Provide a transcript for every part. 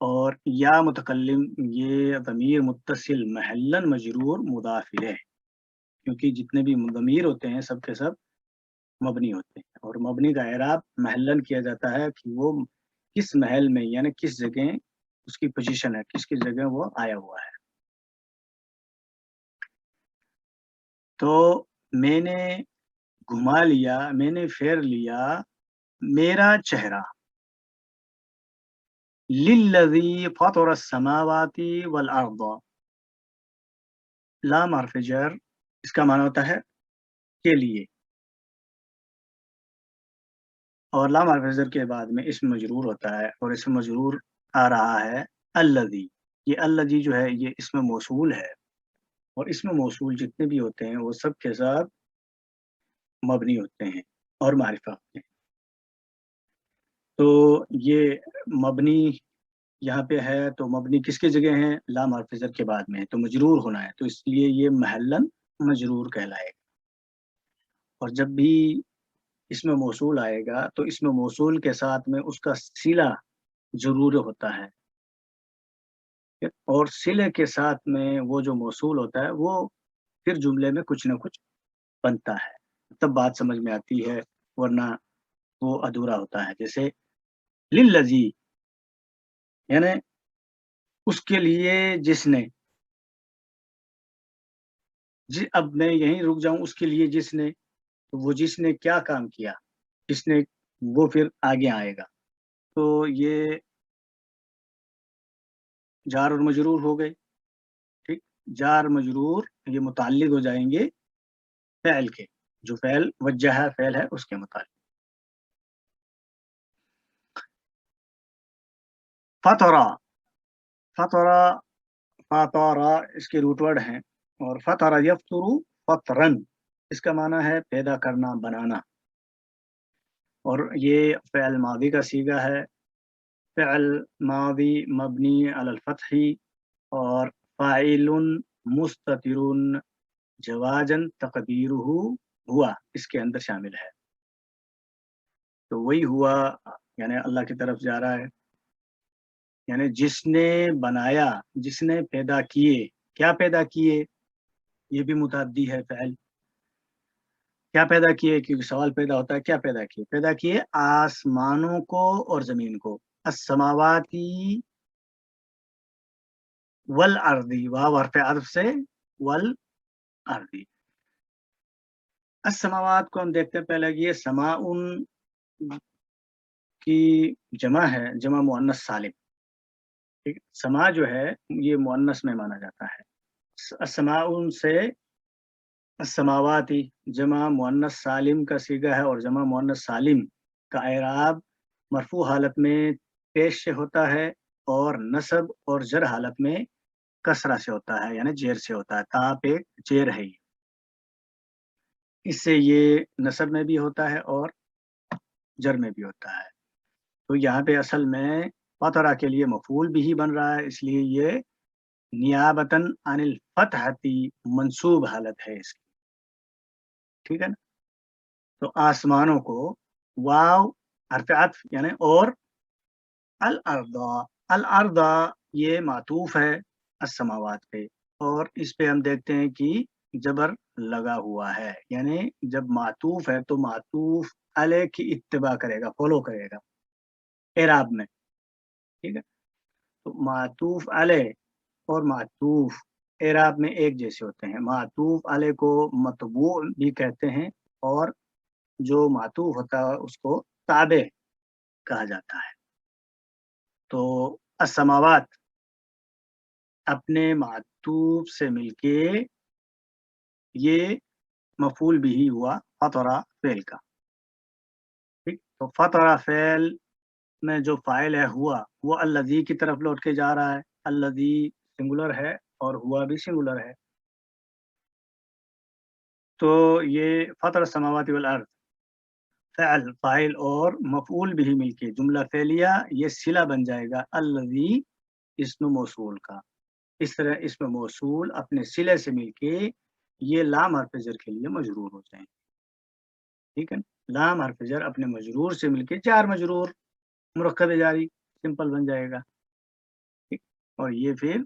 اور یا متکلم یہ ضمیر متصل محلن مجرور مضاف الیہ، کیونکہ جتنے بھی ضمیر ہوتے ہیں سب کے سب مبنی ہوتے ہیں، اور مبنی کا اعراب محلن کیا جاتا ہے کہ وہ کس محل میں یعنی کس جگہ اس کی پوزیشن ہے، کس جگہ وہ آیا ہوا ہے۔ تو میں نے گھما لیا، میں نے پھیر لیا میرا چہرہ، للذی فطر السماوات والارض، لام حرف جر اس کا معنی ہوتا ہے کے لیے، اور لام حرف جر کے بعد میں اسم مجرور ہوتا ہے، اور اسم مجرور آ رہا ہے الذی، یہ الذی جو ہے یہ اسم موصول ہے، اور اسم موصول جتنے بھی ہوتے ہیں وہ سب کے ساتھ مبنی ہوتے ہیں اور معرفہ ہوتے ہیں۔ تو یہ مبنی یہاں پہ ہے، تو مبنی کس کی جگہ ہے؟ لام حرف جر کے بعد میں ہے، تو مجرور ہونا ہے، تو اس لیے یہ محلن مجرور کہلائے گا۔ اور جب بھی اس میں موصول آئے گا تو اس میں موصول کے ساتھ میں اس کا صلہ ضرور ہوتا ہے، اور صلے کے ساتھ میں وہ جو موصول ہوتا ہے وہ پھر جملے میں کچھ نہ کچھ بنتا ہے، تب بات سمجھ میں آتی ہے، ورنہ وہ ادھورا ہوتا ہے۔ جیسے للذی یعنی اس کے لیے جس نے، اب میں یہیں رک جاؤں، اس کے لیے جس نے، تو وہ جس نے کیا کام کیا، جس نے، وہ پھر آگے آئے گا، تو یہ جار اور مجرور ہو گئے، ٹھیک، جار مجرور یہ متعلق ہو جائیں گے فعل کے، جو فعل وجہ ہے فعل ہے اس کے متعلق۔ فطرا، فطرا، فطرا اس کے روٹ ورڈ ہیں، اور فطرا یفطرو فطرن اس کا معنی ہے پیدا کرنا، بنانا، اور یہ فعل ماضی کا صیغہ ہے، فعل ماضی مبنی علی الفتح، اور فاعل مستتر جواجن تقدیرہ ہوا اس کے اندر شامل ہے، تو وہی ہوا یعنی اللہ کی طرف جا رہا ہے، یعنی جس نے بنایا، جس نے پیدا کیے، کیا پیدا کیے، یہ بھی متعدی ہے فعل، کیا پیدا کیے، کیونکہ سوال پیدا ہوتا ہے کیا پیدا کیے، پیدا کیے آسمانوں کو اور زمین کو، السماواتی والارضی، واو حرف عطف سے والارضی، السماوات کو ہم دیکھتے ہیں پہلے، یہ سماؤن کی جمع ہے، جمع مؤنث سالم، ٹھیک، سما جو ہے یہ مؤنث میں مانا جاتا ہے، السماؤن سے السماواتی جمع مؤنث سالم کا صیغہ ہے، اور جمع مؤنث سالم کا اعراب مرفوع حالت میں پیش سے ہوتا ہے، اور نصب اور جر حالت میں کسرہ سے ہوتا ہے، یعنی جیر سے ہوتا ہے، تاپ ایک جیر ہے، اس سے یہ نصب میں بھی ہوتا ہے اور جر میں بھی ہوتا ہے، تو یہاں پہ اصل میں فطرہ کے لیے مفعول بھی ہی بن رہا ہے، اس لیے یہ نیابتاً عن الفتحتی منصوب حالت ہے اس کی، ٹھیک ہے نا، تو آسمانوں کو، واو حرف عطف یعنی اور، الارض، الارض یہ معطوف ہے السماوات پہ، اور اس پہ ہم دیکھتے ہیں کہ جبر لگا ہوا ہے، یعنی جب معطوف ہے تو معطوف علیہ کی اتباع کرے گا، فالو کرے گا اعراب میں، ٹھیک ہے، تو معطوف علیہ اور معطوف اعراب میں ایک جیسے ہوتے ہیں، معطوف علیہ کو متبوع بھی کہتے ہیں، اور جو معطوف ہوتا ہے اس کو تابع کہا جاتا ہے، تو السماوات اپنے معطوف سے مل کے یہ مفعول بھی ہی ہوا فطرہ فعل کا، ٹھیک، تو فطرہ فعل میں جو فاعل ہے ہوا، وہ الذی کی طرف لوٹ کے جا رہا ہے، الذی سنگولر ہے اور ہوا بھی سنگولر ہے، تو یہ فطر السماوات والارض فعل، فاعل اور مفعول بھی مل کے جملہ فعلیہ یہ صلہ بن جائے گا الذی اسم موصول کا، اس طرح اسم موصول اپنے صلے سے مل کے یہ لام حرف جر کے لیے مجرور ہو جائیں، ٹھیک ہے، لام حرف جر اپنے مجرور سے مل کے جار مجرور مرکب جاری سمپل بن جائے گا، اور یہ پھر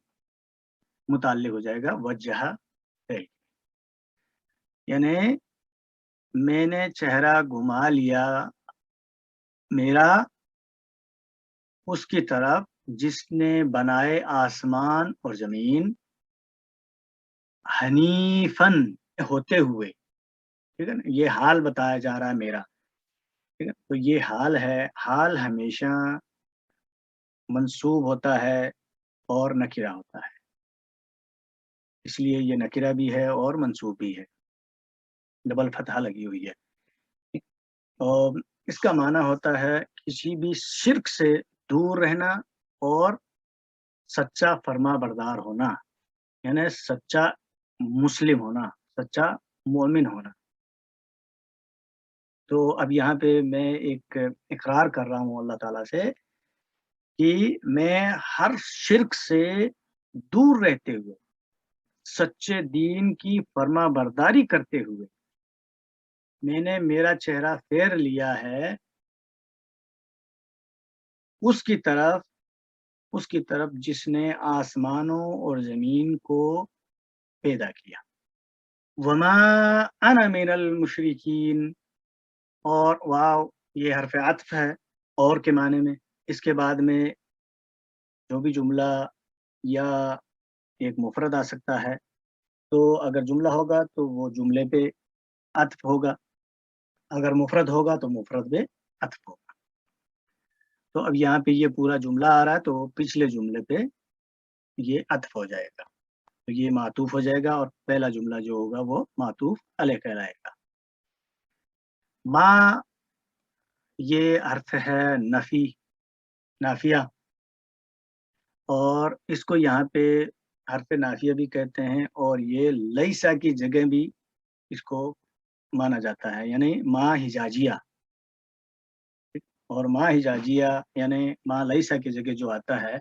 متعلق ہو جائے گا وجہ ہے، یعنی میں نے چہرہ گھما لیا میرا اس کی طرف جس نے بنائے آسمان اور زمین حنیفن ہوتے ہوئے، ٹھیک ہے نا، یہ حال بتایا جا رہا ہے میرا، ٹھیک ہے، تو یہ حال ہے، حال ہمیشہ منصوب ہوتا ہے اور نکرہ ہوتا ہے، اس لیے یہ نکرہ بھی ہے اور منصوب بھی ہے، ڈبل فتحہ لگی ہوئی ہے، اور اس کا معنی ہوتا ہے کسی بھی شرک سے دور رہنا اور سچا فرما بردار ہونا، یعنی سچا مسلم ہونا، سچا مومن ہونا۔ تو اب یہاں پہ میں ایک اقرار کر رہا ہوں اللہ تعالیٰ سے کہ میں ہر شرک سے دور رہتے ہوئے سچے دین کی فرما برداری کرتے ہوئے میں نے میرا چہرہ پھیر لیا ہے اس کی طرف جس نے آسمانوں اور زمین کو پیدا کیا۔ وما انا من المشرکین، اور واو یہ حرف عطف ہے اور کے معنی میں، اس کے بعد میں جو بھی جملہ یا ایک مفرد آ سکتا ہے، تو اگر جملہ ہوگا تو وہ جملے پہ عطف ہوگا، اگر مفرد ہوگا تو مفرد پہ عطف ہوگا۔ تو اب یہاں پہ یہ پورا جملہ آ رہا ہے تو پچھلے جملے پہ یہ عطف ہو جائے گا، تو یہ معطوف ہو جائے گا اور پہلا جملہ جو ہوگا وہ معطوف علیہ کہلائے گا۔ ما یہ حرف ہے نفی، نافیہ، اور اس کو یہاں پہ حرف نافیہ بھی کہتے ہیں، اور یہ لیسا کی جگہ بھی اس کو مانا جاتا ہے، یعنی ما حجاجیہ، اور ما حجاجیہ یعنی ما لیسا کی جگہ جو آتا ہے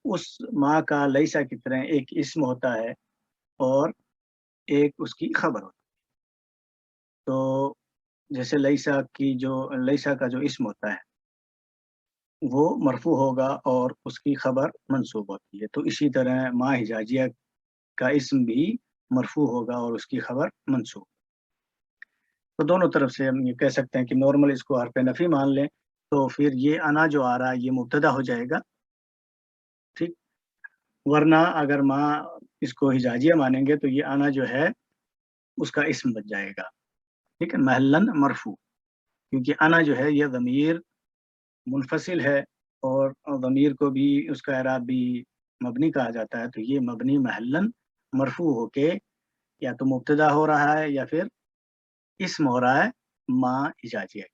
اس ما کا لیسا کی طرح ایک اسم ہوتا ہے اور ایک اس کی خبر ہوتی ہے۔ تو جیسے لیسا کا جو اسم ہوتا ہے وہ مرفوع ہوگا اور اس کی خبر منصوب ہوتی ہے، تو اسی طرح ما حجاجیہ کا اسم بھی مرفوع ہوگا اور اس کی خبر منصوب۔ تو دونوں طرف سے ہم یہ کہہ سکتے ہیں کہ نارمل اس کو حرف نفی مان لیں تو پھر یہ انا جو آ رہا ہے یہ مبتدا ہو جائے گا، ٹھیک، ورنہ اگر ما اس کو حجاجیہ مانیں گے تو یہ انا جو ہے اس کا اسم بن جائے گا، ٹھیک ہے، محلن مرفوع، کیونکہ انا جو ہے یہ ضمیر منفصل ہے اور ضمیر کو بھی اس کا اعراب بھی مبنی کہا جاتا ہے، تو یہ مبنی محلن مرفوع ہو کے یا تو مبتدا ہو رہا ہے یا پھر اسم ہو رہا ہے ما حجاجیہ۔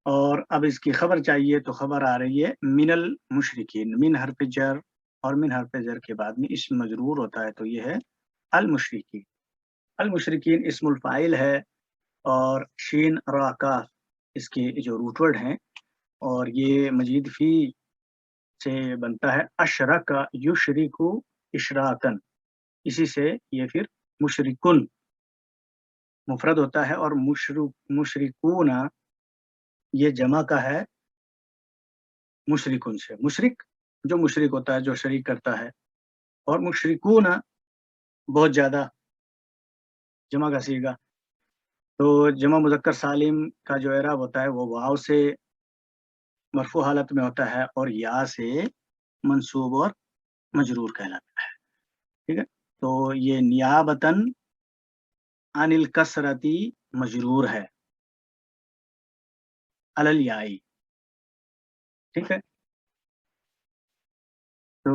اور اب اس کی خبر چاہیے تو خبر آ رہی ہے من المشرکین، من حرف جر، اور من حرف جر کے بعد میں اسم مجرور ہوتا ہے تو یہ ہے المشرکین۔ المشرکین اسم الفاعل ہے اور شین را کاف اس کے جو روٹ ورڈ ہیں، اور یہ مزید فی سے بنتا ہے اشرک یشرکو اشراکن، اسی سے یہ پھر مشرکن مفرد ہوتا ہے، اور مشرکون یہ جمع کا ہے مشرکن سے، مشرک جو مشرک ہوتا ہے جو شریک کرتا ہے، اور مشرکون بہت زیادہ جمع کا صیغہ، تو جمع مذکر سالم کا جو اعراب ہوتا ہے وہ واو سے مرفوع حالت میں ہوتا ہے اور یا سے منصوب اور مجرور کہلاتا ہے، ٹھیک ہے، تو یہ نیابتاً عن الکسرتی مجرور ہے علی الیائی، ٹھیک ہے، تو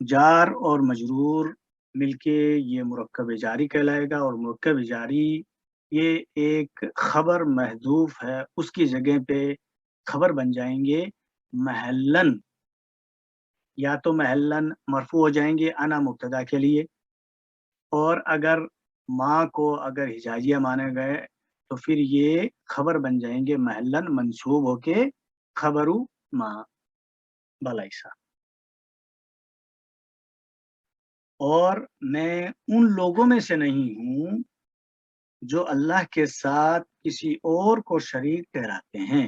جار اور مجرور مل کے یہ مرکب جاری کہلائے گا، اور مرکب جاری یہ ایک خبر محذوف ہے، اس کی جگہ پہ خبر بن جائیں گے محلن، یا تو محلن مرفوع ہو جائیں گے انا مبتدا کے لیے، اور اگر ماں کو اگر حجاجیہ مانے گئے تو پھر یہ خبر بن جائیں گے محلن منصوب ہو کے خبرو ماں بلائسا۔ اور میں ان لوگوں میں سے نہیں ہوں جو اللہ کے ساتھ کسی اور کو شریک ٹھہراتے ہیں،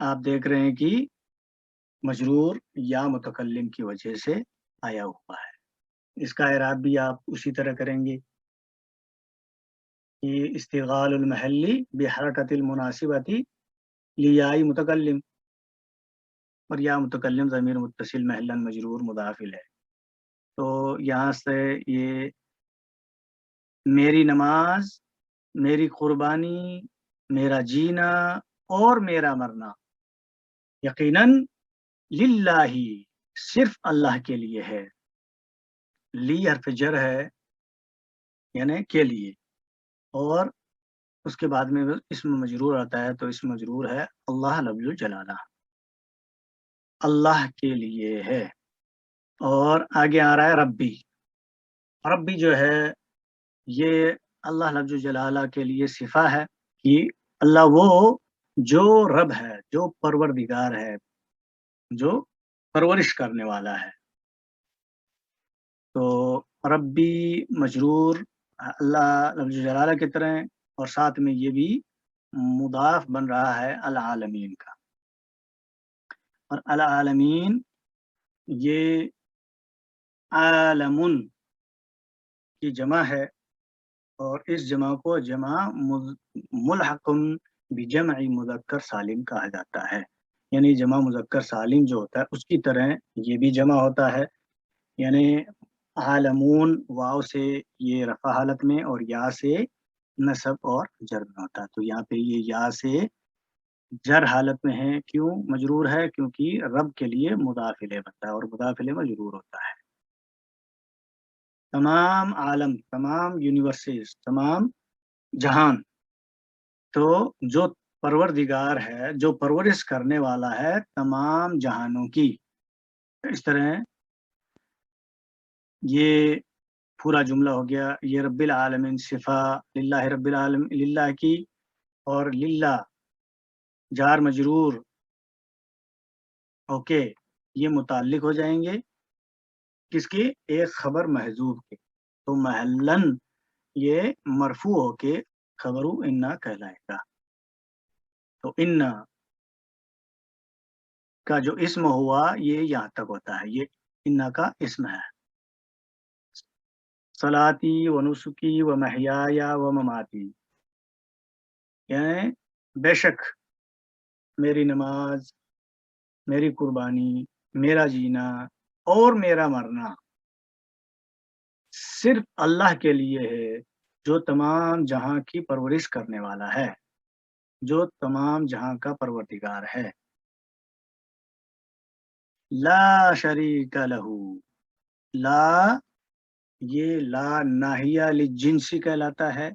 آپ دیکھ رہے ہیں کہ مجرور یا متکلم کی وجہ سے آیا ہوا ہے۔ اس کا اعراب بھی آپ اسی طرح کریں گے کہ استغال المحلی بحرکت المناسبتی لیائی متکلم، اور یا متکلم ضمیر متصل محلا مجرور مضاف ہے۔ تو یہاں سے یہ میری نماز، میری قربانی، میرا جینا اور میرا مرنا یقیناً للہ، صرف اللہ کے لیے ہے۔ لی حرف جر ہے یعنی کے لیے، اور اس کے بعد میں اسم مجرور آتا ہے، تو اسم مجرور ہے اللہ لفظ الجلالہ، اللہ کے لیے ہے۔ اور آگے آ رہا ہے ربی۔ ربی جو ہے یہ اللہ لفظ الجلالہ کے لیے صفہ ہے کہ اللہ وہ جو رب ہے، جو پروردگار ہے، جو پرورش کرنے والا ہے۔ تو ربی مجرور اللہ لفظ جلالہ کی طرح، اور ساتھ میں یہ بھی مضاف بن رہا ہے العالمین کا، اور العالمین یہ عالمن کی جمع ہے، اور اس جمع کو جمع ملحق بجمع مذکر سالم کہا جاتا ہے، یعنی جمع مذکر سالم جو ہوتا ہے اس کی طرح یہ بھی جمع ہوتا ہے، یعنی عالمون واو سے یہ رفع حالت میں اور یا سے نصب اور جر میں ہوتا ہے، تو یہاں پہ یہ یا سے جر حالت میں ہے، کیوں مجرور ہے؟ کیونکہ رب کے لیے مضاف الیہ بنتا ہے، اور مضاف الیہ مجرور ہوتا ہے۔ تمام عالم، تمام یونیورسز، تمام جہان، تو جو پروردگار ہے، جو پرورش کرنے والا ہے تمام جہانوں کی، اس طرح یہ پورا جملہ ہو گیا۔ یہ رب العالمین صفہ للہ رب العالمین للہ کی، اور للہ جار مجرور اوکے یہ متعلق ہو جائیں گے کس کی؟ ایک خبر محذوف کے، تو محلن یہ مرفوع ہو کے خبرو انا کہلائے گا۔ تو انا کا جو اسم ہوا یہ یہاں تک ہوتا ہے، یہ انا کا اسم ہے۔ صلاتی و نسکی و محیایا و مماتی، یعنی بے شک میری نماز، میری قربانی، میرا جینا اور میرا مرنا صرف اللہ کے لیے ہے، جو تمام جہاں کی پرورش کرنے والا ہے، جو تمام جہاں کا پروردگار ہے۔ لا شریک لہو، لا یہ لا ناہیہ للجنسی کہلاتا ہے،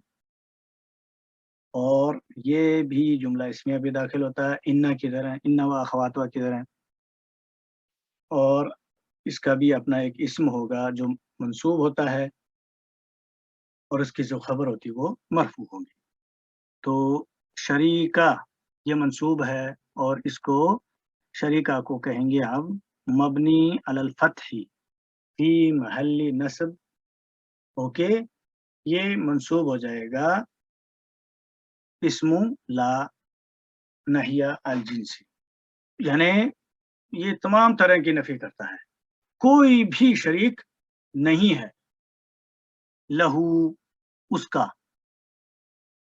اور یہ بھی جملہ اسمیہ بھی داخل ہوتا ہے انا کی طرح، انا و اخواتها کی طرح، اور اس کا بھی اپنا ایک اسم ہوگا جو منصوب ہوتا ہے، اور اس کی جو خبر ہوتی ہے وہ مرفوع ہوگی۔ تو شریکہ یہ منصوب ہے، اور اس کو شریکہ کو کہیں گے ہم مبنی علی الفتح فی محل نصب، اوکے یہ منصوب ہو جائے گا اسم لا نہیہ الجنسی، یعنی یہ تمام طرح کی نفی کرتا ہے، کوئی بھی شریک نہیں ہے لہو اس کا۔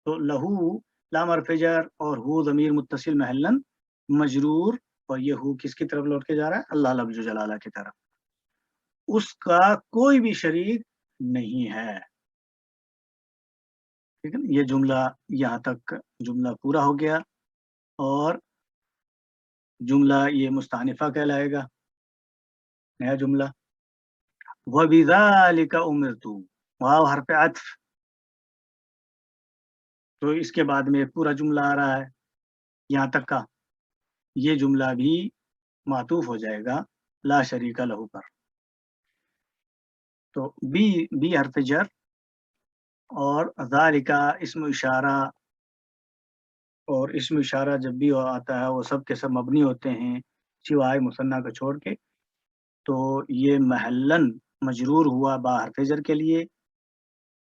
تو لہو لام حرف جر اور ہو ضمیر متصل محلن مجرور، اور یہ ہو کس کی طرف لوٹ کے جا رہا ہے؟ اللہ لفظ جلالہ کی طرف، اس کا کوئی بھی شریک نہیں ہے، ٹھیک ہے نا؟ یہ جملہ یہاں تک جملہ پورا ہو گیا، اور جملہ یہ مستانفہ کہلائے گا، نیا جملہ۔ وَبِذَلِكَ أُمِرْتُ، واو حرف عطف، تو اس کے بعد میں ایک پورا جملہ آ رہا ہے یہاں تک کا، یہ جملہ بھی معطوف ہو جائے گا لا شریک لہو پر۔ تو بی حرف جر اور ذالک اسم اشارہ، اور اسم اشارہ جب بھی آتا ہے وہ سب کے سب مبنی ہوتے ہیں سوائے مثنیٰ کو چھوڑ کے، تو یہ محلن مجرور ہوا با حرف جر کے لیے،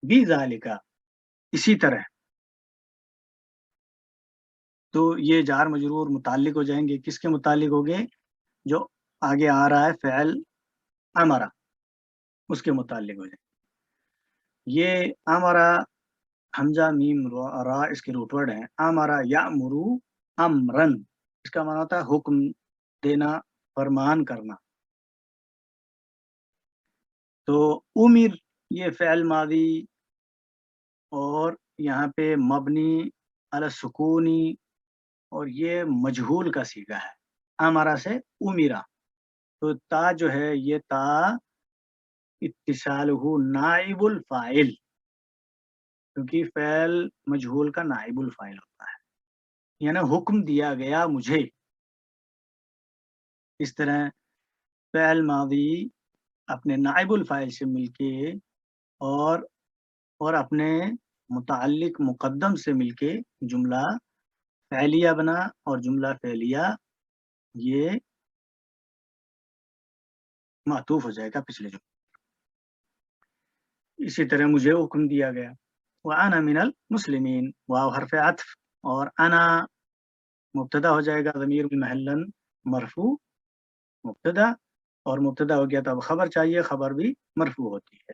بی ذالک اسی طرح، تو یہ جار مجرور متعلق ہو جائیں گے، کس کے متعلق ہوگے؟ جو آگے آ رہا ہے فعل امرا، اس کے متعلق ہو جائیں گے۔ یہ امرا حمزہ میم را اس کے روٹ ورڈ ہیں۔ امرا یامرو امرن، اس کا معنی ہوتا ہے حکم دینا، فرمان کرنا۔ تو امر یہ فعل ماضی اور یہاں پہ مبنی علی السکونی اور یہ مجہول کا صیغہ ہے، امرا سے امیرا۔ تو تا جو ہے یہ تا اتصالہ نائب الفاعل، کیونکہ فعل مجہول کا نائب الفاعل ہوتا ہے، یعنی حکم دیا گیا مجھے۔ اس طرح فعل ماضی اپنے نائب الفاعل سے مل کے اور اپنے متعلق مقدم سے مل کے جملہ فعلیہ بنا، اور جملہ فعلیہ یہ معطوف ہو جائے گا پچھلے جملے۔ اسی طرح مجھے حکم دیا گیا، وَأَنَا مِنَ الْمُسْلِمِينَ، واو حرف عطف، اور انا مبتدا ہو جائے گا، ضمیر محلن مرفوع مبتدا، اور مبتدا ہو گیا تو اب خبر چاہیے، خبر بھی مرفوع ہوتی ہے۔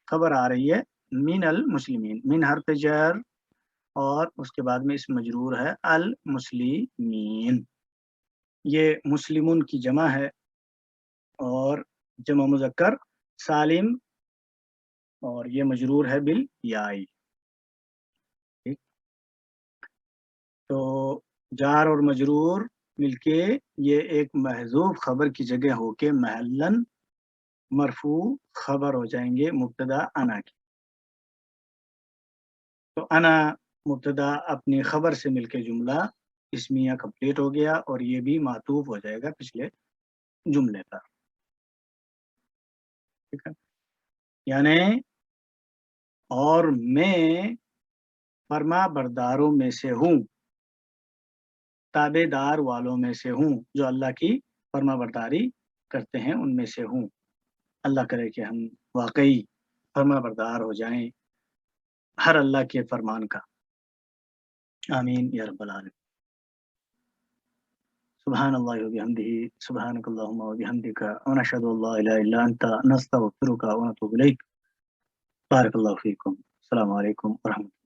خبر آ رہی ہے من المسلمین، من حرف جر اور اس کے بعد میں اسم مجرور ہے المسلمین۔ یہ مسلمون کی جمع ہے اور جمع مذکر سالم، اور یہ مجرور ہے بال یائی۔ تو جار اور مجرور مل کے یہ ایک محذوف خبر کی جگہ ہو کے محلن مرفوع خبر ہو جائیں گے مبتدا انا کی۔ تو انا مبتدا اپنی خبر سے مل کے جملہ اسمیہ کمپلیٹ ہو گیا، اور یہ بھی معطوف ہو جائے گا پچھلے جملے پر، ٹھیک ہے؟ یعنی اور میں فرما برداروں میں سے ہوں، تابع دار والوں میں سے ہوں، جو اللہ کی فرما برداری کرتے ہیں ان میں سے ہوں۔ اللہ کرے کہ ہم واقعی فرما بردار ہو جائیں ہر اللہ کے فرمان کا، آمین یا رب العالمین۔ سبحان اللہ و بحمدہ، سبحانک اللہم و بحمدک، ونشہد ان لا الہ الا انت، نستغفرک ونتوب الیک۔ بارک اللہ فیکم، السلام علیکم ورحمۃ اللہ۔